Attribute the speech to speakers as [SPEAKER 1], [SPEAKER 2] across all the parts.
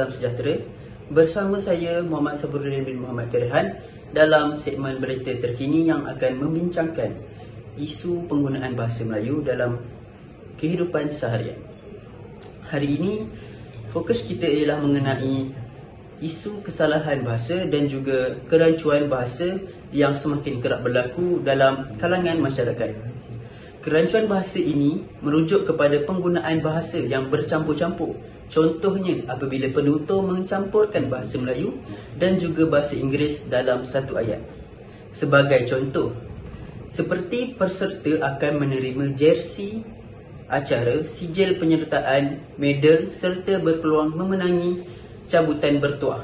[SPEAKER 1] salam sejahtera. Bersama saya Muhammad Saburuddin bin Muhammad Kerehan dalam segmen berita terkini yang akan membincangkan isu penggunaan bahasa Melayu dalam kehidupan seharian. Hari ini fokus kita ialah mengenai isu kesalahan bahasa dan juga kerancuan bahasa yang semakin kerap berlaku dalam kalangan masyarakat. Kerancuan bahasa ini merujuk kepada penggunaan bahasa yang bercampur-campur. Contohnya apabila penutur mencampurkan bahasa Melayu dan juga bahasa Inggeris dalam satu ayat. Sebagai contoh, seperti peserta akan menerima jersey acara, sijil penyertaan, medal serta berpeluang memenangi cabutan bertuah.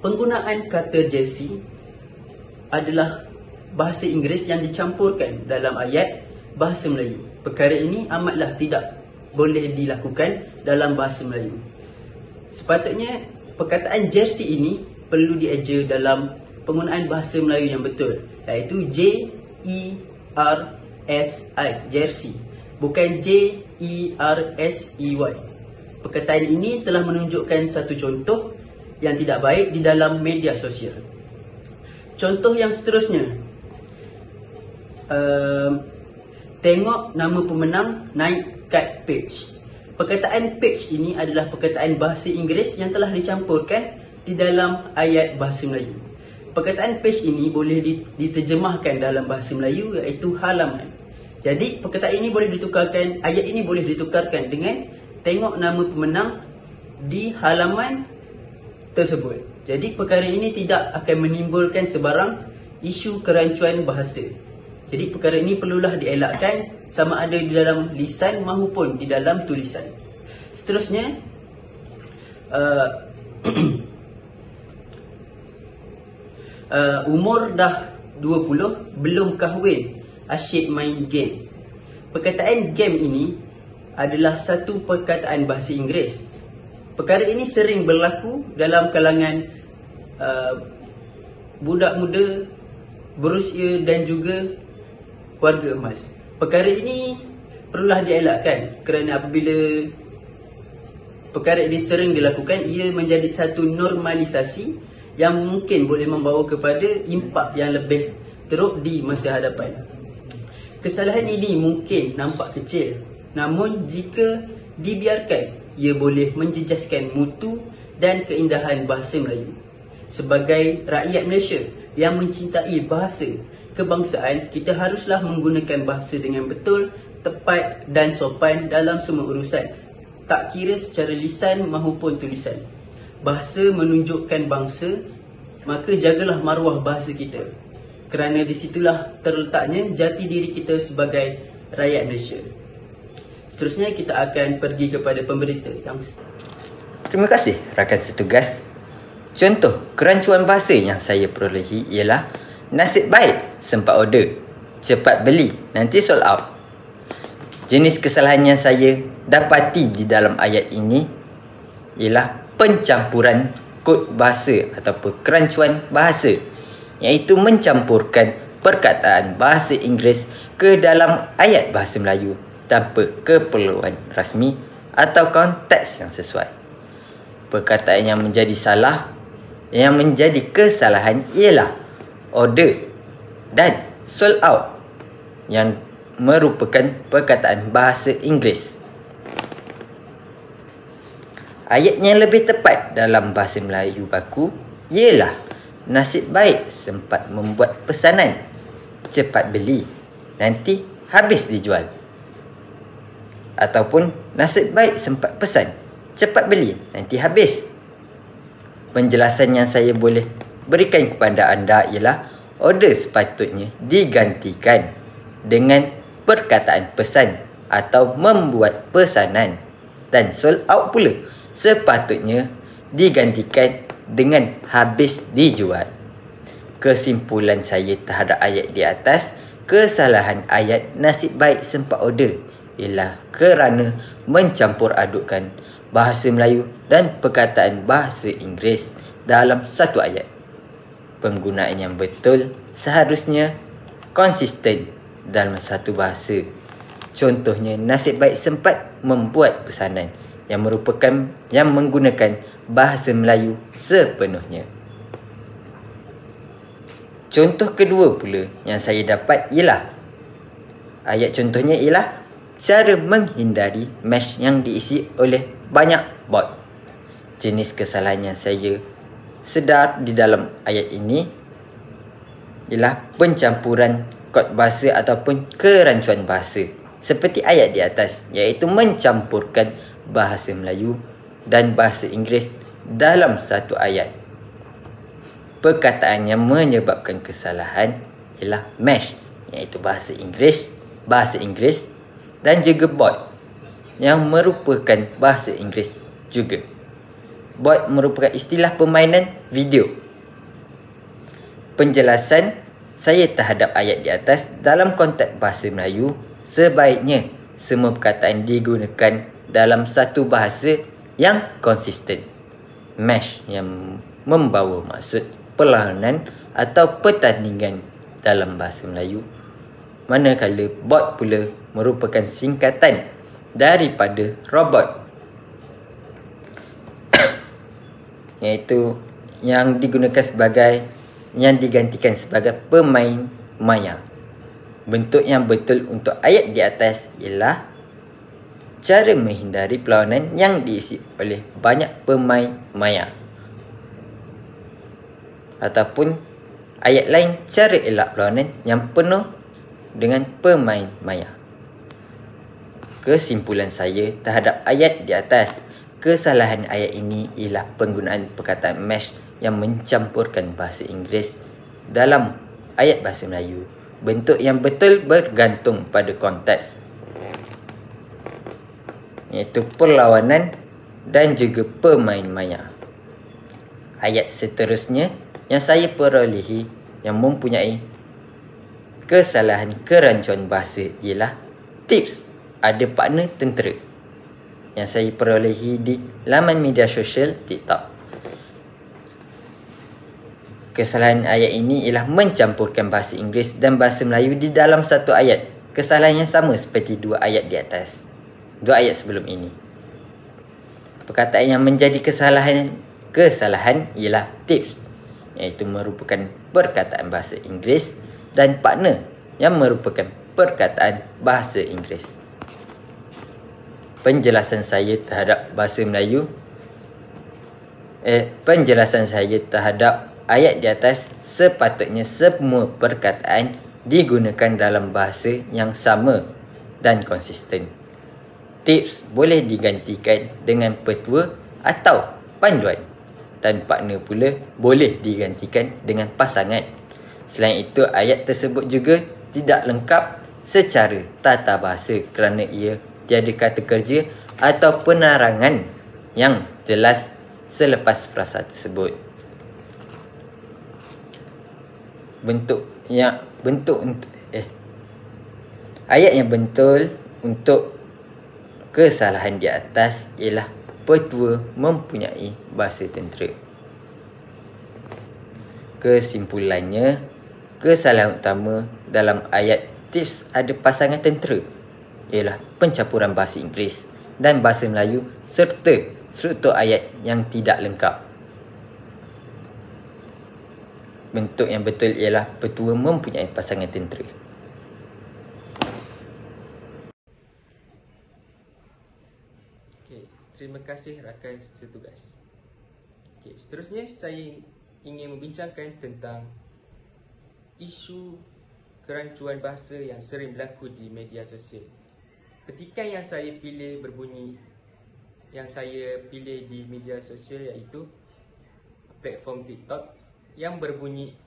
[SPEAKER 1] Penggunaan kata jersey adalah bahasa Inggeris yang dicampurkan dalam ayat bahasa Melayu. Perkara ini amatlah tidak boleh dilakukan dalam bahasa Melayu. Sepatutnya perkataan jersey ini perlu dieja dalam penggunaan bahasa Melayu yang betul, iaitu J-E-R-S-I, jersey, bukan J-E-R-S-E-Y. Perkataan ini telah menunjukkan satu contoh yang tidak baik di dalam media sosial. Contoh yang seterusnya, tengok nama pemenang naik kat page. Perkataan page ini adalah perkataan bahasa Inggeris yang telah dicampurkan di dalam ayat bahasa Melayu. Perkataan page ini boleh diterjemahkan dalam bahasa Melayu iaitu halaman. Jadi perkataan ini boleh ditukarkan, ayat ini boleh ditukarkan dengan tengok nama pemenang di halaman tersebut. Jadi perkara ini tidak akan menimbulkan sebarang isu kerancuan bahasa. Jadi perkara ini perlulah dielakkan sama ada di dalam lisan maupun di dalam tulisan. Seterusnya, umur dah 20 belum kahwin, asyik main game. Perkataan game ini adalah satu perkataan bahasa Inggeris. Perkara ini sering berlaku dalam kalangan budak muda berusia dan juga warga emas. Perkara ini perlulah dielakkan kerana apabila perkara ini sering dilakukan, ia menjadi satu normalisasi yang mungkin boleh membawa kepada impak yang lebih teruk di masa hadapan. Kesalahan ini mungkin nampak kecil, namun jika dibiarkan, ia boleh menjejaskan mutu dan keindahan bahasa Melayu. Sebagai rakyat Malaysia yang mencintai bahasa kebangsaan, kita haruslah menggunakan bahasa dengan betul, tepat dan sopan dalam semua urusan, tak kira secara lisan maupun tulisan. Bahasa menunjukkan bangsa, maka jagalah maruah bahasa kita, kerana disitulah terletaknya jati diri kita sebagai rakyat Malaysia. Seterusnya kita akan pergi kepada pemberita yang...
[SPEAKER 2] Terima kasih rakan setugas. Contoh kerancuan bahasa yang saya perolehi ialah nasib baik sempat order, cepat beli, nanti sold out. Jenis kesalahan yang saya dapati di dalam ayat ini ialah pencampuran kod bahasa ataupun kerancuan bahasa, iaitu mencampurkan perkataan bahasa Inggeris ke dalam ayat bahasa Melayu tanpa keperluan rasmi atau konteks yang sesuai. Perkataan yang menjadi salah, yang menjadi kesalahan ialah order dan sold out yang merupakan perkataan bahasa Inggeris. Ayat yang lebih tepat dalam bahasa Melayu baku ialah nasib baik sempat membuat pesanan, cepat beli, nanti habis dijual. Ataupun nasib baik sempat pesan, cepat beli, nanti habis. Penjelasan yang saya boleh berikan kepada anda ialah order sepatutnya digantikan dengan perkataan pesan atau membuat pesanan, dan sold out pula sepatutnya digantikan dengan habis dijual. Kesimpulan saya terhadap ayat di atas, kesalahan ayat nasib baik sempat order ialah kerana mencampur adukkan bahasa Melayu dan perkataan bahasa Inggeris dalam satu ayat. Penggunaan yang betul seharusnya konsisten dalam satu bahasa. Contohnya, nasib baik sempat membuat pesanan yang menggunakan bahasa Melayu sepenuhnya. Contoh kedua pula yang saya dapat ialah ayat contohnya ialah cara menghindari mesh yang diisi oleh banyak bot. Jenis kesalahan yang saya sedar di dalam ayat ini ialah pencampuran kod bahasa ataupun kerancuan bahasa seperti ayat di atas, iaitu mencampurkan bahasa Melayu dan bahasa Inggeris dalam satu ayat. Perkataan yang menyebabkan kesalahan ialah mesh, iaitu bahasa Inggeris dan juga bot yang merupakan bahasa Inggeris juga. Bot merupakan istilah permainan video. Penjelasan saya terhadap ayat di atas dalam konteks bahasa Melayu, sebaiknya semua perkataan digunakan dalam satu bahasa yang konsisten. Mesh yang membawa maksud perlawanan atau pertandingan dalam bahasa Melayu, manakala bot pula merupakan singkatan daripada robot, iaitu yang digantikan sebagai pemain maya. Bentuk yang betul untuk ayat di atas ialah cara menghindari perlawanan yang diisi oleh banyak pemain maya. Ataupun ayat lain, cara elak perlawanan yang penuh dengan pemain maya. Kesimpulan saya terhadap ayat di atas, kesalahan ayat ini ialah penggunaan perkataan mesh yang mencampurkan bahasa Inggeris dalam ayat bahasa Melayu. Bentuk yang betul bergantung pada konteks, iaitu perlawanan dan juga pemain maya. Ayat seterusnya yang saya perolehi yang mempunyai kesalahan kerancuan bahasa ialah tips ada partner tentera, yang saya perolehi di laman media sosial TikTok. Kesalahan ayat ini ialah mencampurkan bahasa Inggeris dan bahasa Melayu di dalam satu ayat. Kesalahan yang sama seperti dua ayat di atas, dua ayat sebelum ini. Perkataan yang menjadi kesalahan ialah tips, iaitu merupakan perkataan bahasa Inggeris, dan partner yang merupakan perkataan bahasa Inggeris. Penjelasan saya terhadap ayat di atas, sepatutnya semua perkataan digunakan dalam bahasa yang sama dan konsisten. Tips boleh digantikan dengan petua atau panduan, dan partner pula boleh digantikan dengan pasangan. Selain itu, ayat tersebut juga tidak lengkap secara tata bahasa kerana ia tiada kata kerja atau penerangan yang jelas selepas frasa tersebut. Ayat yang betul untuk kesalahan di atas ialah petua mempunyai bahasa tentera. Kesimpulannya, kesalahan utama dalam ayat tips ada pasangan tentera ialah pencampuran bahasa Inggeris dan bahasa Melayu serta struktur ayat yang tidak lengkap. Bentuk yang betul ialah petua mempunyai pasangan tentera.
[SPEAKER 1] Terima kasih rakan setugas. Seterusnya saya ingin membincangkan tentang isu kerancuan bahasa yang sering berlaku di media sosial. Petikan yang saya pilih di media sosial iaitu platform TikTok yang berbunyi,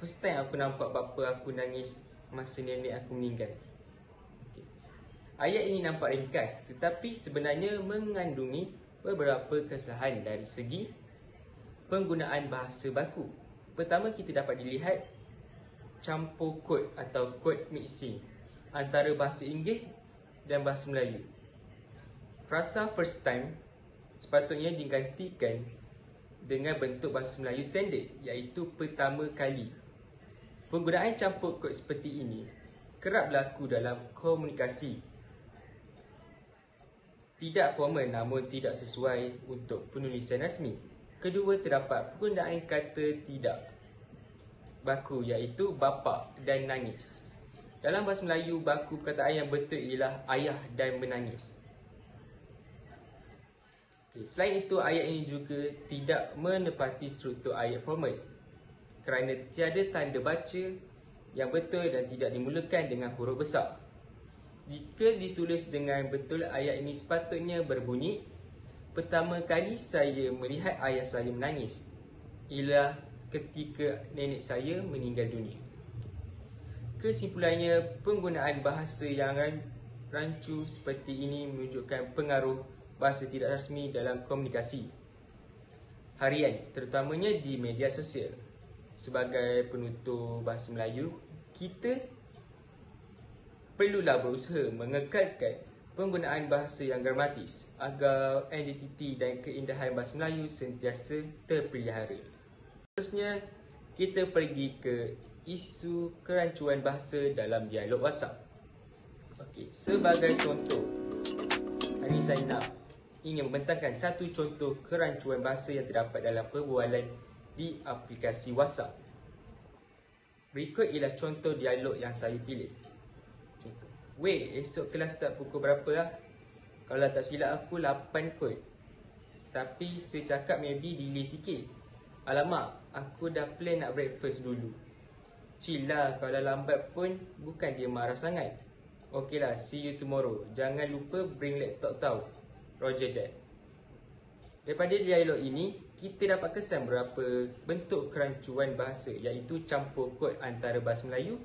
[SPEAKER 1] "First time aku nampak bapa aku nangis masa nenek aku meninggal." Ayat ini nampak ringkas, tetapi sebenarnya mengandungi beberapa kesalahan dari segi penggunaan bahasa baku. Pertama, kita dapat dilihat campur kod atau kod mixing antara bahasa Inggeris dan bahasa Melayu. Frasa first time sepatutnya digantikan dengan bentuk bahasa Melayu standard, iaitu pertama kali. Penggunaan campur kod seperti ini kerap berlaku dalam komunikasi.
[SPEAKER 3] tidak formal namun tidak sesuai untuk penulisan rasmi. Kedua, terdapat penggunaan kata tidak baku iaitu bapa dan nangis. Dalam bahasa Melayu, baku perkataan yang betul ialah ayah dan menangis. Selain itu, ayat ini juga tidak menepati struktur ayat formal kerana tiada tanda baca yang betul dan tidak dimulakan dengan huruf besar. Jika ditulis dengan betul, ayat ini sepatutnya berbunyi, pertama kali saya melihat ayah saya menangis ialah ketika nenek saya meninggal dunia. Kesimpulannya, penggunaan bahasa yang rancu seperti ini menunjukkan pengaruh bahasa tidak rasmi dalam komunikasi harian, terutamanya di media sosial. Sebagai penutur bahasa Melayu, kita perlulah berusaha mengekalkan penggunaan bahasa yang gramatis agar identiti dan keindahan bahasa Melayu sentiasa terpelihara. Seterusnya, kita pergi ke isu kerancuan bahasa dalam dialog WhatsApp. Sebagai contoh, hari ini saya ingin membentangkan satu contoh kerancuan bahasa yang terdapat dalam perbualan di aplikasi WhatsApp. Berikut ialah contoh dialog yang saya pilih. Contoh, "Weh, esok kelas start pukul berapa lah? Kalau tak silap aku 8 kot. Tapi saya cakap maybe delay sikit. Alamak, aku dah plan nak breakfast dulu. Chill lah, kalau lambat pun bukan dia marah sangat. Okey lah, see you tomorrow. Jangan lupa bring laptop tau. Roger that." Daripada dialog ini, kita dapat kesan beberapa bentuk kerancuan bahasa iaitu campur kod antara bahasa Melayu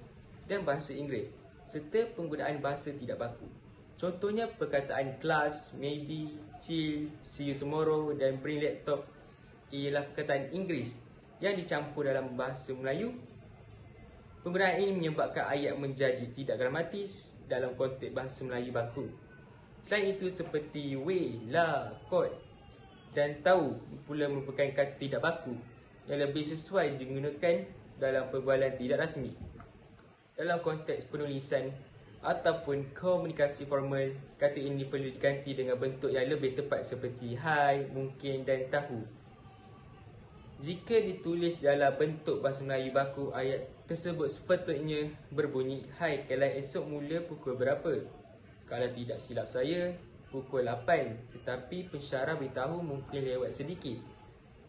[SPEAKER 3] dan bahasa Inggeris serta penggunaan bahasa tidak baku. Contohnya perkataan class, maybe, chill, see you tomorrow dan bring laptop ialah perkataan Inggeris yang dicampur dalam bahasa Melayu. Penggunaan ini menyebabkan ayat menjadi tidak gramatis dalam konteks bahasa Melayu baku. Selain itu, seperti weh, lah, kot dan tahu pula merupakan kata tidak baku yang lebih sesuai digunakan dalam perbualan tidak rasmi. Dalam konteks penulisan ataupun komunikasi formal, kata ini perlu diganti dengan bentuk yang lebih tepat seperti hai, mungkin dan tahu. Jika ditulis dalam bentuk bahasa Melayu baku, ayat tersebut sepatutnya berbunyi, "Hai, kelas esok mula pukul berapa? Kalau tidak silap saya, pukul 8, tetapi pensyarah beritahu mungkin lewat sedikit.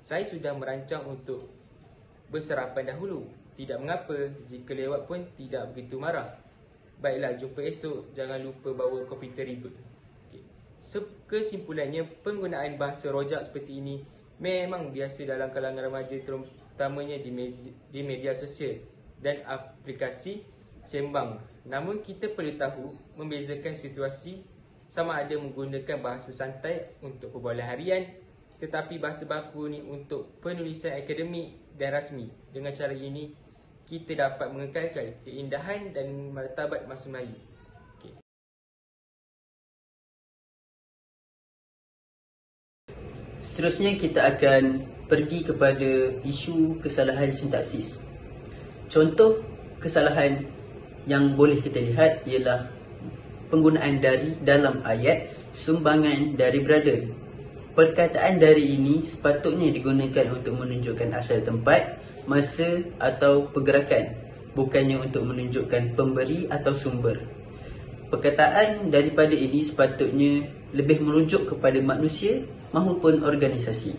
[SPEAKER 3] Saya sudah merancang untuk bersarapan dahulu. Tidak mengapa, jika lewat pun tidak begitu marah. Baiklah, jumpa esok. Jangan lupa bawa kopi terima." Kesimpulannya, penggunaan bahasa rojak seperti ini memang biasa dalam kalangan remaja, terutamanya di media sosial dan aplikasi sembang. Namun kita perlu tahu membezakan situasi, sama ada menggunakan bahasa santai untuk perbualan harian tetapi bahasa baku ni untuk penulisan akademik dan rasmi. Dengan cara ini, kita dapat mengekalkan keindahan dan martabat bahasa Melayu.
[SPEAKER 1] Seterusnya, kita akan pergi kepada isu kesalahan sintaksis. Contoh kesalahan yang boleh kita lihat ialah penggunaan dari dalam ayat sumbangan dari berada. Perkataan dari ini sepatutnya digunakan untuk menunjukkan asal tempat, masa atau pergerakan, bukannya untuk menunjukkan pemberi atau sumber. Perkataan daripada ini sepatutnya lebih merujuk kepada manusia mahupun organisasi.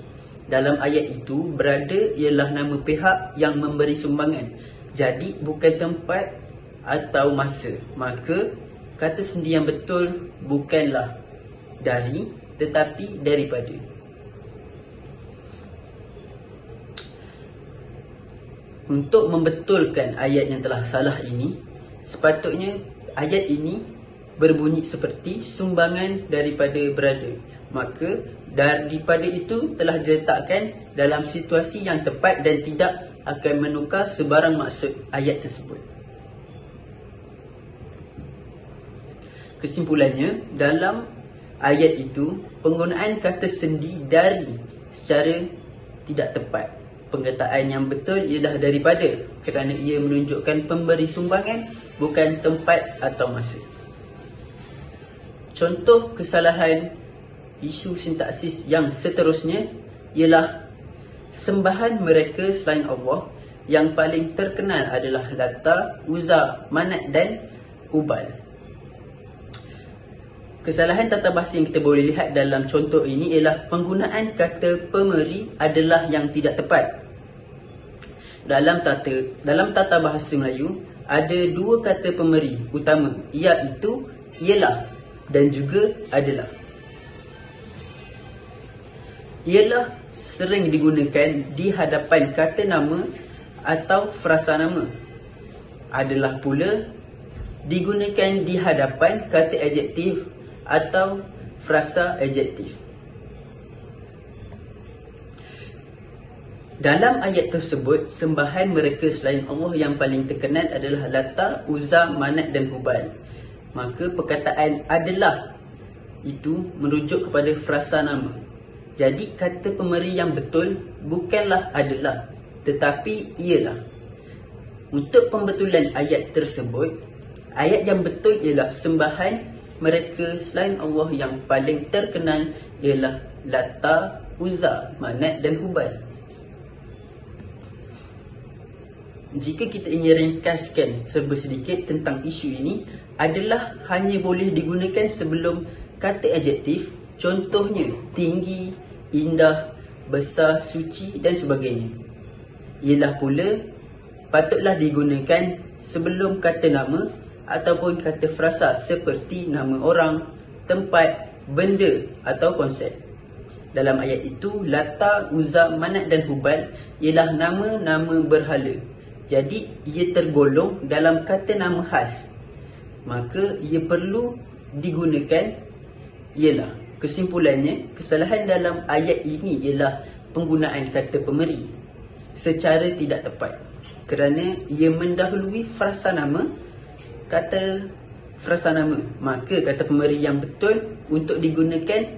[SPEAKER 1] Dalam ayat itu, berada ialah nama pihak yang memberi sumbangan. Jadi bukan tempat atau masa. Maka kata sendi yang betul bukanlah dari, tetapi daripada. Untuk membetulkan ayat yang telah salah ini, sepatutnya ayat ini berbunyi seperti sumbangan daripada berada. Maka daripada itu telah diletakkan dalam situasi yang tepat dan tidak akan menukar sebarang maksud ayat tersebut. Kesimpulannya, dalam ayat itu penggunaan kata sendi dari secara tidak tepat. Pengkataan yang betul ialah daripada, kerana ia menunjukkan pemberi sumbangan, bukan tempat atau masa. Contoh kesalahan isu sintaksis yang seterusnya ialah sembahan mereka selain Allah. Yang paling terkenal adalah Lata, Uzza, Manat dan Hubal. Kesalahan tata bahasa yang kita boleh lihat dalam contoh ini ialah penggunaan kata pemeri adalah yang tidak tepat. Dalam tata bahasa Melayu, ada dua kata pemeri utama, iaitu ialah dan juga adalah. Ialah sering digunakan di hadapan kata nama atau frasa nama. Adalah pula digunakan di hadapan kata adjektif atau frasa adjektif. Dalam ayat tersebut, sembahan mereka selain Allah yang paling terkenal adalah Lata, Uzza, Manat dan Hubal. Maka perkataan adalah itu merujuk kepada frasa nama. Jadi kata pemeri yang betul bukanlah adalah, tetapi ialah. Untuk pembetulan ayat tersebut, ayat yang betul ialah sembahan mereka selain Allah yang paling terkenal ialah Lata, Uzza, Manat dan Hubal. Jika kita ingin ringkaskan serba sedikit tentang isu ini, adalah hanya boleh digunakan sebelum kata adjektif, contohnya tinggi, indah, besar, suci dan sebagainya. Ialah pula patutlah digunakan sebelum kata nama ataupun kata frasa seperti nama orang, tempat, benda atau konsep. Dalam ayat itu, Lata, Uzza, Manat dan Hubal ialah nama-nama berhala. Jadi ia tergolong dalam kata nama khas. Maka ia perlu digunakan ialah. Kesimpulannya, kesalahan dalam ayat ini ialah penggunaan kata pemeri secara tidak tepat, kerana ia mendahului frasa nama kata frasa nama. Maka kata pemeri yang betul untuk digunakan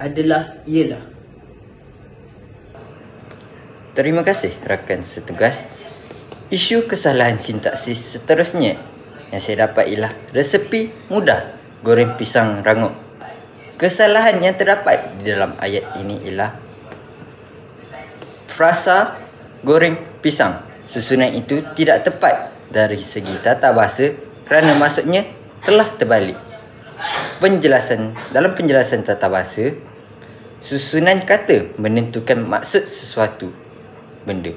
[SPEAKER 1] adalah ialah.
[SPEAKER 2] Terima kasih rakan setugas. Isu kesalahan sintaksis seterusnya yang saya dapat ialah resepi mudah goreng pisang rangup. Kesalahan yang terdapat di dalam ayat ini ialah frasa goreng pisang. Susunan itu tidak tepat dari segi tata bahasa kerana maksudnya telah terbalik. Dalam penjelasan tata bahasa, susunan kata menentukan maksud sesuatu benda.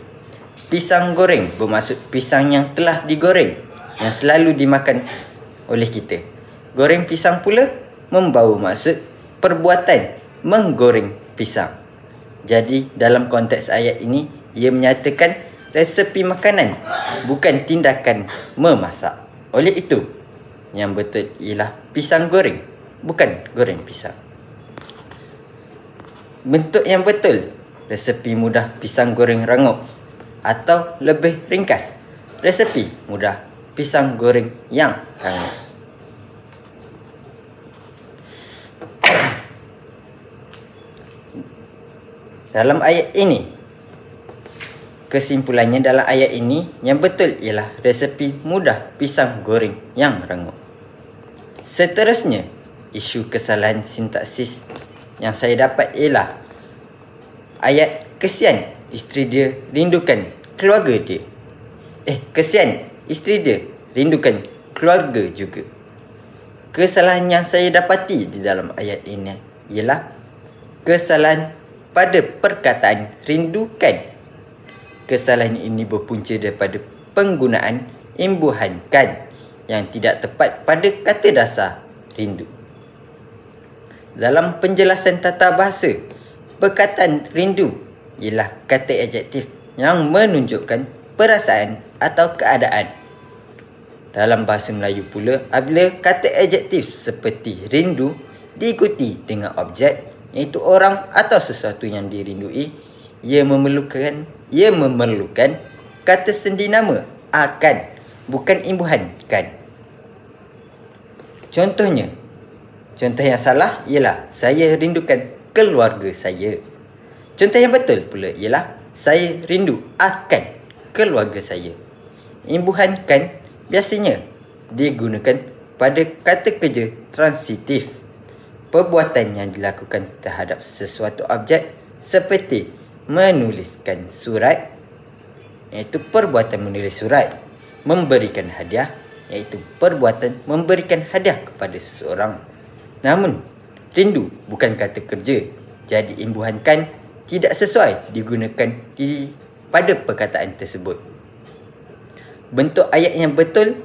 [SPEAKER 2] Pisang goreng bermaksud pisang yang telah digoreng, yang selalu dimakan oleh kita. Goreng pisang pula membawa maksud perbuatan menggoreng pisang. Jadi dalam konteks ayat ini, ia menyatakan resepi makanan, bukan tindakan memasak. Oleh itu, yang betul ialah pisang goreng, bukan goreng pisang. Bentuk yang betul, resepi mudah pisang goreng rangup, atau lebih ringkas, resepi mudah pisang goreng yang rangup. Dalam ayat ini, kesimpulannya dalam ayat ini yang betul ialah resepi mudah pisang goreng yang rangup. Seterusnya, isu kesalahan sintaksis yang saya dapat ialah ayat kesian isteri dia rindukan keluarga dia. Kesian isteri dia rindukan keluarga juga. Kesalahan yang saya dapati di dalam ayat ini ialah kesalahan pada perkataan rindukan. Kesalahan ini berpunca daripada penggunaan imbuhan kan yang tidak tepat pada kata dasar rindu. Dalam penjelasan tata bahasa, perkataan rindu ialah kata adjektif yang menunjukkan perasaan atau keadaan. Dalam bahasa Melayu pula, apabila kata adjektif seperti rindu diikuti dengan objek, iaitu orang atau sesuatu yang dirindui, ia memerlukan kata sendi nama akan, bukan imbuhan kan. Contoh yang salah ialah saya rindukan keluarga saya. Contoh yang betul pula ialah saya rindu akan keluarga saya. Imbuhan kan biasanya digunakan pada kata kerja transitif. perbuatan yang dilakukan terhadap sesuatu objek seperti menuliskan surat, iaitu perbuatan menulis surat. Memberikan hadiah, iaitu perbuatan memberikan hadiah kepada seseorang. Namun, rindu bukan kata kerja, jadi imbuhan kan tidak sesuai digunakan pada perkataan tersebut. Bentuk ayat yang betul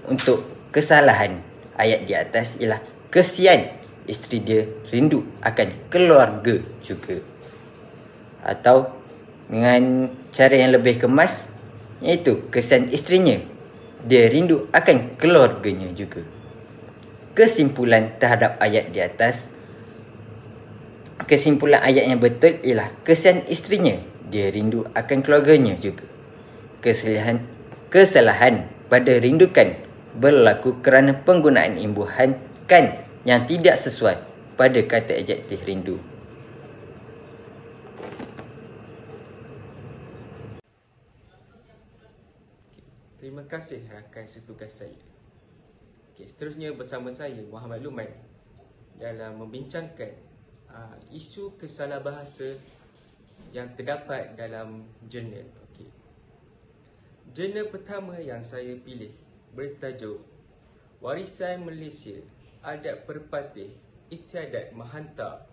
[SPEAKER 2] untuk kesalahan ayat di atas ialah kesian isteri dia rindu akan keluarga juga. Atau dengan cara yang lebih kemas, iaitu kesian isterinya dia rindu akan keluarganya juga. Kesimpulan terhadap ayat di atas, kesimpulan ayat yang betul ialah kesian isterinya dia rindu akan keluarganya juga. Kesalahan pada rindukan berlaku kerana penggunaan imbuhan kan yang tidak sesuai pada kata adjektif rindu.
[SPEAKER 3] Terima kasih rakan setugas saya. Seterusnya bersama saya Muhammad Luman dalam membincangkan isu kesalah bahasa yang terdapat dalam jurnal. Jurnal pertama yang saya pilih bertajuk Warisan Malaysia Adat Perpatih Istiadat Menghantar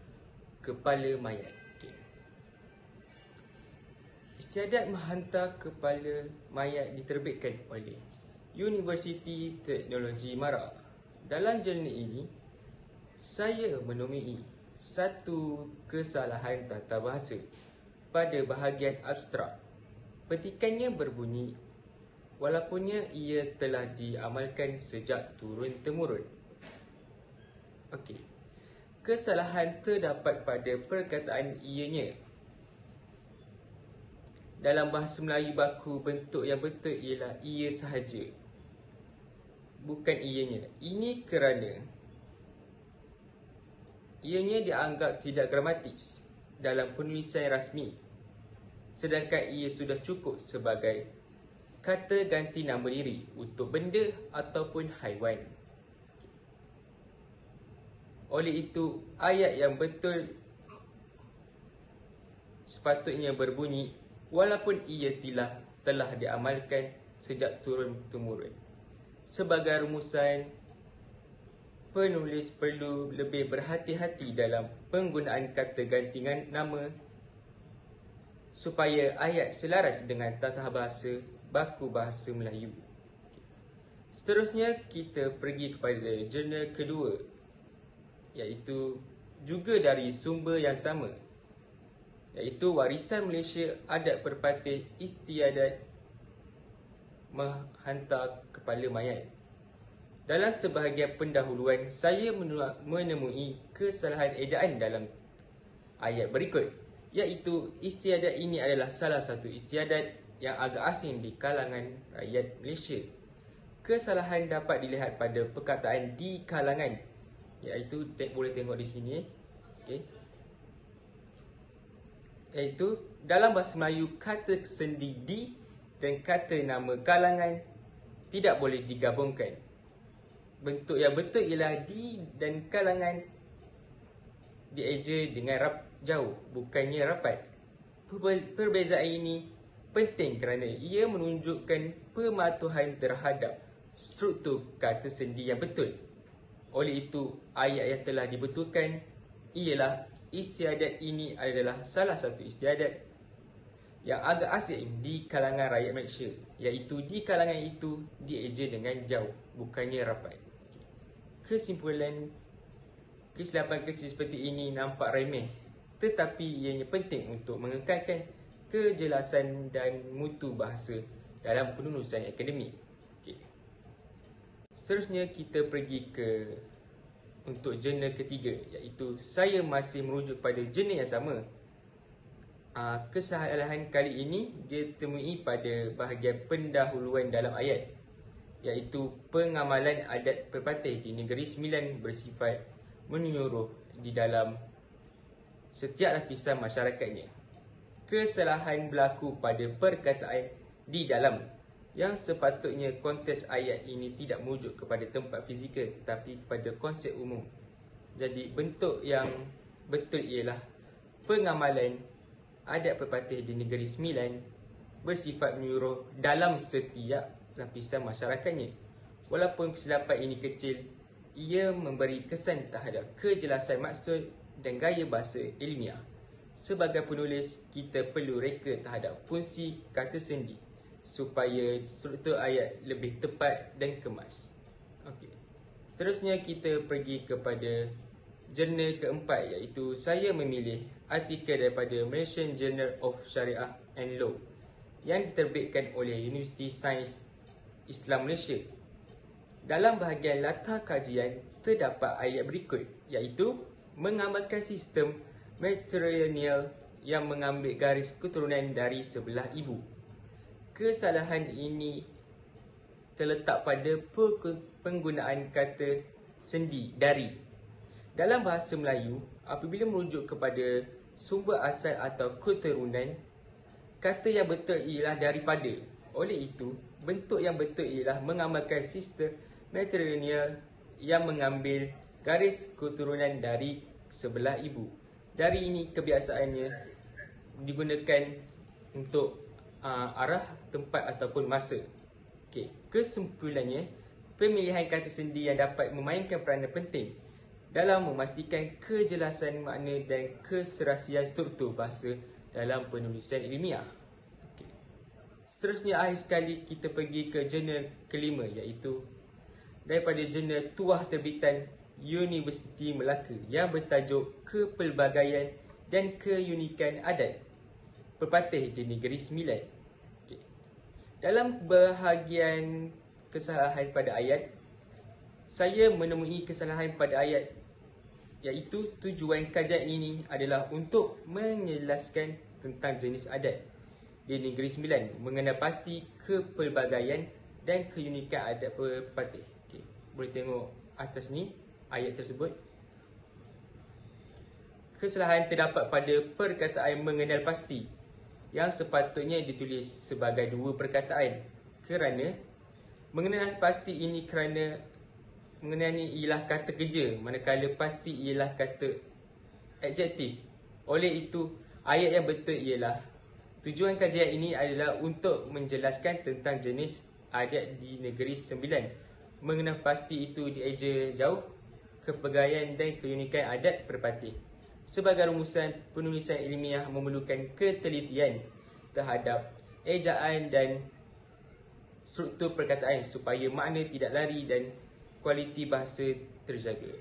[SPEAKER 3] Kepala Mayat. Istiadat Menghantar Kepala Mayat diterbitkan oleh Universiti Teknologi Mara. Dalam jurnal ini, saya menemui satu kesalahan tata bahasa pada bahagian abstrak. Petikannya berbunyi, walaupun ia telah diamalkan sejak turun-temurun. Kesalahan terdapat pada perkataan ianya. Dalam bahasa Melayu baku, bentuk yang betul ialah ia sahaja, bukan ianya. Ini kerana ianya dianggap tidak gramatis dalam penulisan rasmi, sedangkan ia sudah cukup sebagai kata ganti nama diri untuk benda ataupun haiwan. Oleh itu, ayat yang betul sepatutnya berbunyi, walaupun ia telah diamalkan sejak turun-temurun. Sebagai rumusan, penulis perlu lebih berhati-hati dalam penggunaan kata ganti nama supaya ayat selaras dengan tata bahasa baku bahasa Melayu. Seterusnya, kita pergi kepada jurnal kedua, iaitu juga dari sumber yang sama, iaitu Warisan Malaysia Adat Perpatih Istiadat Menghantar Kepala Mayat. Dalam sebahagian pendahuluan, saya menemui kesalahan ejaan dalam ayat berikut, iaitu istiadat ini adalah salah satu istiadat yang agak asing di kalangan rakyat Malaysia. Kesalahan dapat dilihat pada perkataan di kalangan, iaitu boleh tengok di sini. Iaitu dalam bahasa Melayu, kata sendi di dan kata nama kalangan tidak boleh digabungkan. Bentuk yang betul ialah di dan kalangan dieja dengan jauh, bukannya rapat. Perbezaan ini penting kerana ia menunjukkan pematuhan terhadap struktur kata sendi yang betul. Oleh itu, ayat yang telah dibetulkan ialah istiadat ini adalah salah satu istiadat yang agak asing di kalangan rakyat Malaysia, iaitu di kalangan itu dieja dengan jauh, bukannya rapat. Kesimpulan, kesilapan kecil seperti ini nampak remeh, tetapi ianya penting untuk mengekalkan kejelasan dan mutu bahasa dalam penulisan akademik. Seterusnya, kita pergi untuk jurnal ketiga, iaitu saya masih merujuk pada jurnal yang sama. Kesalahan kali ini dia temui pada bahagian pendahuluan dalam ayat, iaitu pengamalan adat perpatih di Negeri Sembilan bersifat menyeluruh di dalam setiap lapisan masyarakatnya. Kesalahan berlaku pada perkataan di dalam, yang sepatutnya konteks ayat ini tidak merujuk kepada tempat fizikal tetapi kepada konsep umum. Jadi bentuk yang betul ialah pengamalan adat pepatih di Negeri Sembilan bersifat menyeluruh dalam setiap lapisan masyarakatnya. Walaupun kesilapan ini kecil, ia memberi kesan terhadap kejelasan maksud dan gaya bahasa ilmiah. Sebagai penulis, kita perlu reka terhadap fungsi kata sendi supaya struktur ayat lebih tepat dan kemas. Okey. Seterusnya kita pergi kepada jurnal keempat, iaitu saya memilih artikel daripada Malaysian Journal of Shariah and Law yang diterbitkan oleh Universiti Sains Islam Malaysia. Dalam bahagian latar kajian terdapat ayat berikut, iaitu mengamalkan sistem matrilineal yang mengambil garis keturunan dari sebelah ibu. Kesalahan ini terletak pada penggunaan kata sendi dari. Dalam bahasa Melayu, apabila merujuk kepada sumber asal atau keturunan, kata yang betul ialah daripada. Oleh itu, bentuk yang betul ialah mengamalkan sistem matrilineal yang mengambil garis keturunan dari sebelah ibu. Dari ini kebiasaannya digunakan untuk arah, tempat ataupun masa. Okey, kesimpulannya, pemilihan kata sendi yang dapat memainkan peranan penting dalam memastikan kejelasan makna dan keserasian struktur bahasa dalam penulisan ilmiah. Okay. Seterusnya, akhir sekali kita pergi ke jurnal kelima, iaitu daripada jurnal tuah terbitan Universiti Melaka yang bertajuk Kepelbagaian dan Keunikan Adat Pepatih di Negeri Sembilan. Okay. Dalam bahagian kesalahan pada ayat, saya menemui kesalahan pada ayat, iaitu tujuan kajian ini adalah untuk menjelaskan tentang jenis adat di Negeri Sembilan, mengenal pasti kepelbagaian dan keunikan adat pepatih. Okay. Boleh tengok atas ni ayat tersebut. Kesalahan terdapat pada perkataan mengenal pasti yang sepatutnya ditulis sebagai dua perkataan, kerana mengenal pasti ini mengenal ni ialah kata kerja, manakala pasti ialah kata adjektif. Oleh itu, ayat yang betul ialah tujuan kajian ini adalah untuk menjelaskan tentang jenis adat di Negeri Sembilan. Mengenal pasti itu dieja jauh kepelbagaian dan keunikan adat pepatih. Sebagai rumusan, penulisan ilmiah memerlukan ketelitian terhadap ejaan dan struktur perkataan supaya makna tidak lari dan kualiti bahasa terjaga.